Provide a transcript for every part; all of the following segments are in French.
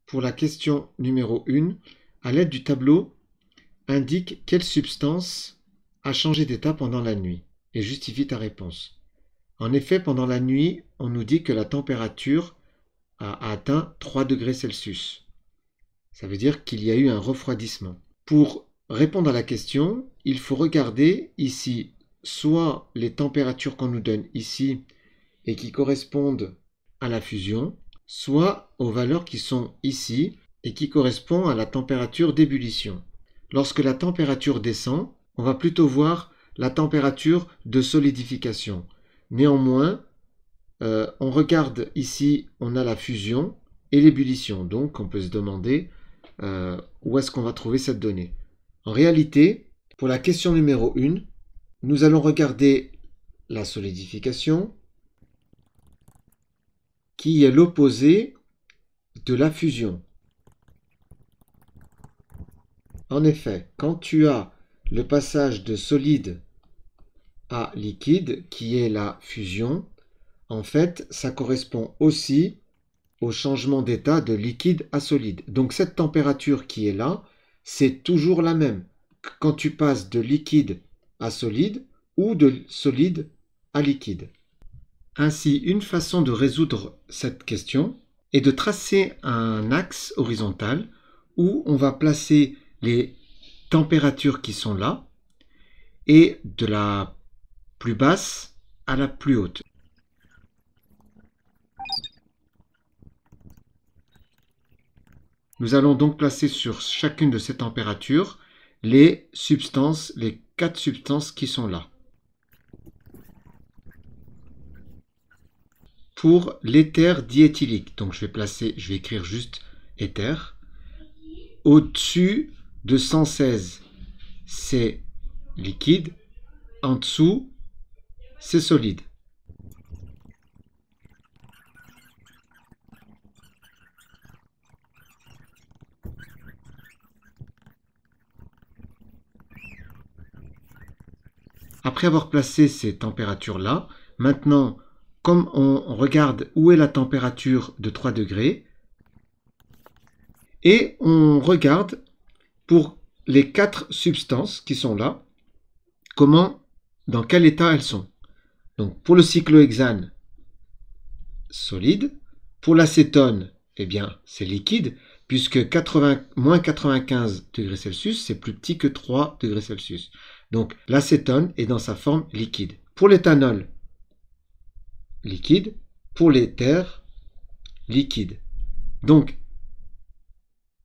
Pour la question numéro 1, à l'aide du tableau, indique quelle substance a changé d'état pendant la nuit et justifie ta réponse. En effet, pendant la nuit, on nous dit que la température a atteint 3 degrés Celsius. Ça veut dire qu'il y a eu un refroidissement. Pour répondre à la question, il faut regarder ici soit les températures qu'on nous donne ici et qui correspondent à la fusion, soit aux valeurs qui sont ici et qui correspondent à la température d'ébullition. Lorsque la température descend, on va plutôt voir la température de solidification. Néanmoins, on regarde ici, on a la fusion et l'ébullition. Donc, on peut se demander où est-ce qu'on va trouver cette donnée. En réalité, pour la question numéro 1, nous allons regarder la solidification, qui est l'opposé de la fusion. En effet, quand tu as le passage de solide à liquide, qui est la fusion, en fait, ça correspond aussi au changement d'état de liquide à solide. Donc cette température qui est là, c'est toujours la même quand tu passes de liquide à solide ou de solide à liquide. Ainsi, une façon de résoudre cette question est de tracer un axe horizontal où on va placer les températures qui sont là et de la plus basse à la plus haute. Nous allons donc placer sur chacune de ces températures les substances, les 4 substances qui sont là. Pour l'éther diéthylique, donc je vais écrire juste éther. Au-dessus de 116, c'est liquide. En dessous, c'est solide. Après avoir placé ces températures-là, maintenant, comme on regarde où est la température de 3 degrés, et on regarde pour les 4 substances qui sont là, dans quel état elles sont. Donc pour le cyclohexane, solide. Pour l'acétone, eh bien, c'est liquide, puisque moins 95 degrés Celsius, c'est plus petit que 3 degrés Celsius. Donc l'acétone est dans sa forme liquide. Pour l'éthanol, liquide. Pour l'éther, liquide. Donc,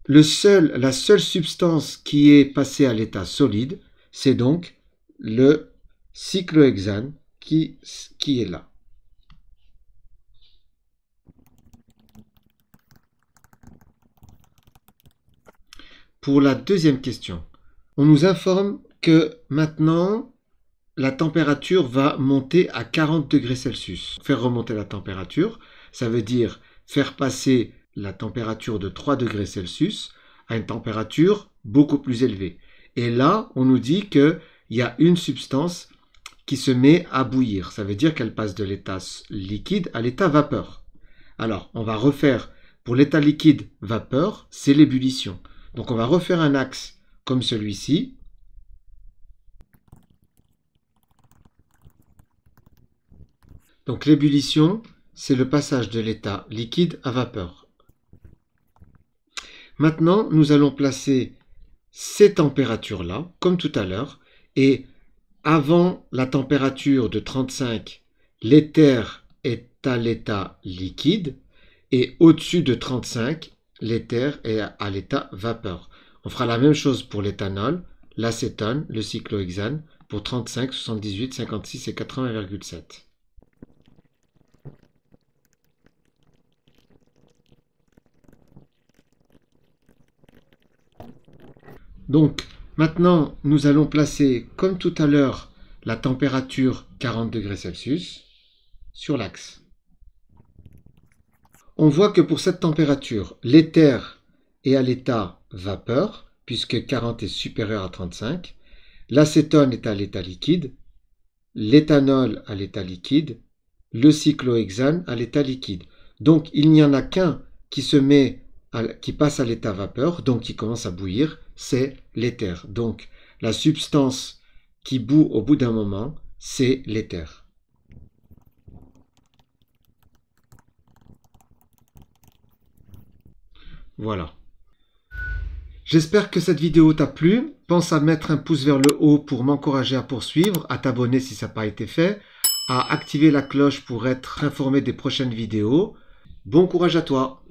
la seule substance qui est passée à l'état solide, c'est donc le cyclohexane qui est là. Pour la deuxième question, on nous informe que maintenant, la température va monter à 40 degrés Celsius. Faire remonter la température, ça veut dire faire passer la température de 3 degrés Celsius à une température beaucoup plus élevée. Et là, on nous dit qu'il y a une substance qui se met à bouillir. Ça veut dire qu'elle passe de l'état liquide à l'état vapeur. Alors, on va refaire, pour l'état liquide vapeur, c'est l'ébullition. Donc, on va refaire un axe comme celui-ci. Donc l'ébullition, c'est le passage de l'état liquide à vapeur. Maintenant, nous allons placer ces températures-là, comme tout à l'heure, et avant la température de 35, l'éther est à l'état liquide, et au-dessus de 35, l'éther est à l'état vapeur. On fera la même chose pour l'éthanol, l'acétone, le cyclohexane, pour 35, 78, 56 et 80,7. Donc, maintenant, nous allons placer, comme tout à l'heure, la température 40 degrés Celsius sur l'axe. On voit que pour cette température, l'éther est à l'état vapeur, puisque 40 est supérieur à 35. L'acétone est à l'état liquide, l'éthanol à l'état liquide, le cyclohexane à l'état liquide. Donc, il n'y en a qu'un qui se met qui passe à l'état vapeur, donc qui commence à bouillir, c'est l'éther. Donc la substance qui bout au bout d'un moment, c'est l'éther. Voilà. J'espère que cette vidéo t'a plu. Pense à mettre un pouce vers le haut pour m'encourager à poursuivre, à t'abonner si ça n'a pas été fait, à activer la cloche pour être informé des prochaines vidéos. Bon courage à toi!